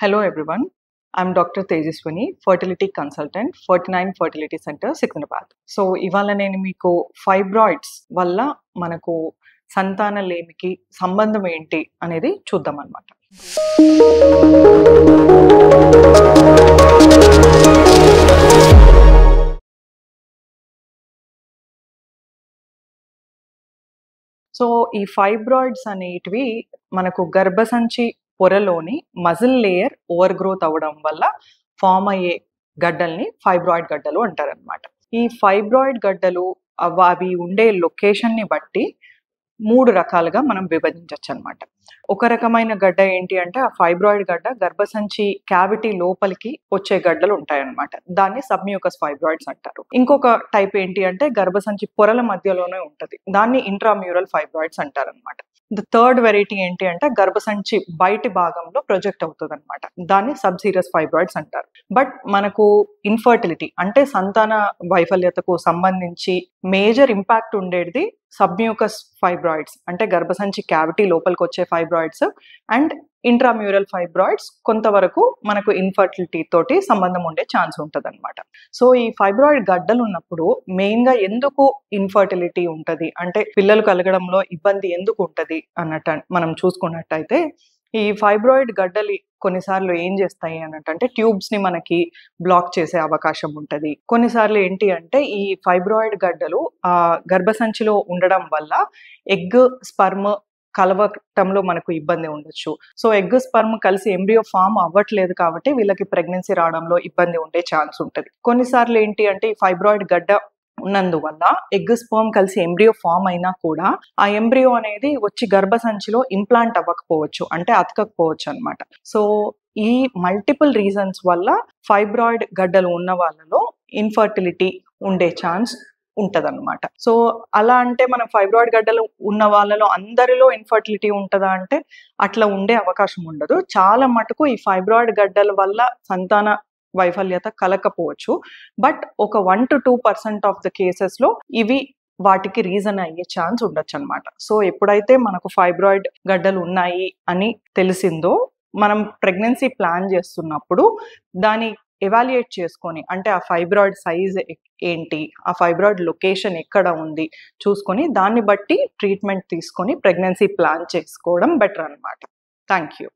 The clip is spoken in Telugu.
Hello everyone, I'm Dr. Tejaswini, fertility consultant, 49 Fertility Center, Secunderabad. So ఇవాళ నేను మీకు ఫైబ్రాయిడ్స్ వల్ల మనకు సంతానలేమికి సంబంధం ఏంటి అనేది చూద్దాం అన్నమాట. సో ఈ ఫైబ్రాయిడ్స్ అనేటివి మనకు గర్భసంచి పొరలోని మజిల్ లేయర్ ఓవర్ గ్రోత్ అవ్వడం వల్ల ఫామ్ అయ్యే గడ్డల్ని ఫైబ్రాయిడ్ గడ్డలు అంటారనమాట. ఈ ఫైబ్రాయిడ్ గడ్డలు అవి ఉండే లొకేషన్ని బట్టి 3 రకాలుగా మనం విభజించవచ్చు అనమాట. ఒక రకమైన గడ్డ ఏంటి అంటే ఆ ఫైబ్రాయిడ్ గడ్డ గర్భసంచి క్యావిటీ లోపలికి వచ్చే గడ్డలు ఉంటాయన్నమాట. దాన్ని సబ్మ్యూకస్ ఫైబ్రాయిడ్స్ అంటారు. ఇంకొక టైప్ ఏంటి అంటే గర్భసంచి పొరల మధ్యలోనే ఉంటది, దాన్ని ఇంట్రామ్యూరల్ ఫైబ్రాయిడ్స్ అంటారనమాట. ద థర్డ్ వెరైటీ ఏంటి అంటే గర్భసంచి బయటి భాగంలో ప్రొజెక్ట్ అవుతుంది అనమాట, దాన్ని సబ్సీరియస్ ఫైబ్రాయిడ్స్ అంటారు. బట్ మనకు ఇన్ఫర్టిలిటీ అంటే సంతాన వైఫల్యతకు సంబంధించి మేజర్ ఇంపాక్ట్ ఉండేది సబ్మ్యూకస్ ఫైబ్రాయిడ్స్ అంటే గర్భసంచి క్యావిటీ లోపలికి వచ్చే ఫైబ్రాయిడ్స్ అండ్ ఇంట్రామ్యూరల్ ఫైబ్రాయిడ్స్ కొంతవరకు మనకు ఇన్ఫర్టిలిటీ తోటి సంబంధం ఉండే ఛాన్స్ ఉంటుంది అనమాట. సో ఈ ఫైబ్రాయిడ్ గడ్డలు ఉన్నప్పుడు మెయిన్గా ఎందుకు ఇన్ఫర్టిలిటీ ఉంటుంది అంటే పిల్లలు కలగడంలో ఇబ్బంది ఎందుకు ఉంటుంది అన్నట్టు మనం చూసుకున్నట్టయితే ఈ ఫైబ్రాయిడ్ గడ్డలు కొన్నిసార్లు ఏం చేస్తాయి అన్నట్టు ట్యూబ్స్ ని మనకి బ్లాక్ చేసే అవకాశం ఉంటుంది. కొన్నిసార్లు ఏంటి అంటే ఈ ఫైబ్రాయిడ్ గడ్డలు గర్భసంచిలో ఉండడం వల్ల ఎగ్ స్పర్మ్ కలవటంలో మనకు ఇబ్బంది ఉండొచ్చు. సో ఎగ్ స్పర్మ్ కలిసి ఎంబ్రియో ఫామ్ అవ్వట్లేదు కాబట్టి వీళ్ళకి ప్రెగ్నెన్సీ రావడంలో ఇబ్బంది ఉండే ఛాన్స్ ఉంటుంది. కొన్నిసార్లు ఏంటి అంటే ఈ ఫైబ్రాయిడ్ గడ్డ ఉన్నందువల్ల ఎగ్ స్పర్మ్ కలిసి ఎంబ్రియో ఫామ్ అయినా కూడా ఆ ఎంబ్రియో అనేది వచ్చి గర్భసంచిలో ఇంప్లాంట్ అవ్వకపోవచ్చు, అంటే అతకకపోవచ్చు అనమాట. సో ఈ మల్టిపుల్ రీజన్స్ వల్ల ఫైబ్రాయిడ్ గడ్డలు ఉన్న వాళ్ళలో ఇన్ఫర్టిలిటీ ఉండే ఛాన్స్ ఉంటదన్నమాట. సో అలా అంటే మనం ఫైబ్రాయిడ్ గడ్డలు ఉన్న వాళ్ళలో అందరిలో ఇన్ఫర్టిలిటీ ఉంటుందా అంటే అట్లా ఉండే అవకాశం ఉండదు. చాలా మటుకు ఈ ఫైబ్రాయిడ్ గడ్డల వల్ల సంతాన వైఫల్యత కలకపోవచ్చు. బట్ ఒక 1 to 2% ఆఫ్ ద కేసెస్ లో ఇవి వాటికి రీజన్ అయ్యే ఛాన్స్ ఉండొచ్చు అనమాట. సో ఎప్పుడైతే మనకు ఫైబ్రాయిడ్ గడ్డలు ఉన్నాయి అని తెలిసిందో మనం ప్రెగ్నెన్సీ ప్లాన్ చేస్తున్నప్పుడు దాని ఎవాల్యుయేట్ చేసుకొని అంటే ఆ ఫైబ్రాయిడ్ సైజ్ ఏంటి, ఆ ఫైబ్రాయిడ్ లొకేషన్ ఎక్కడ ఉంది చూసుకొని దాన్ని బట్టి ట్రీట్మెంట్ తీసుకొని ప్రెగ్నెన్సీ ప్లాన్ చేసుకోవడం బెటర్ అనమాట. Thank you.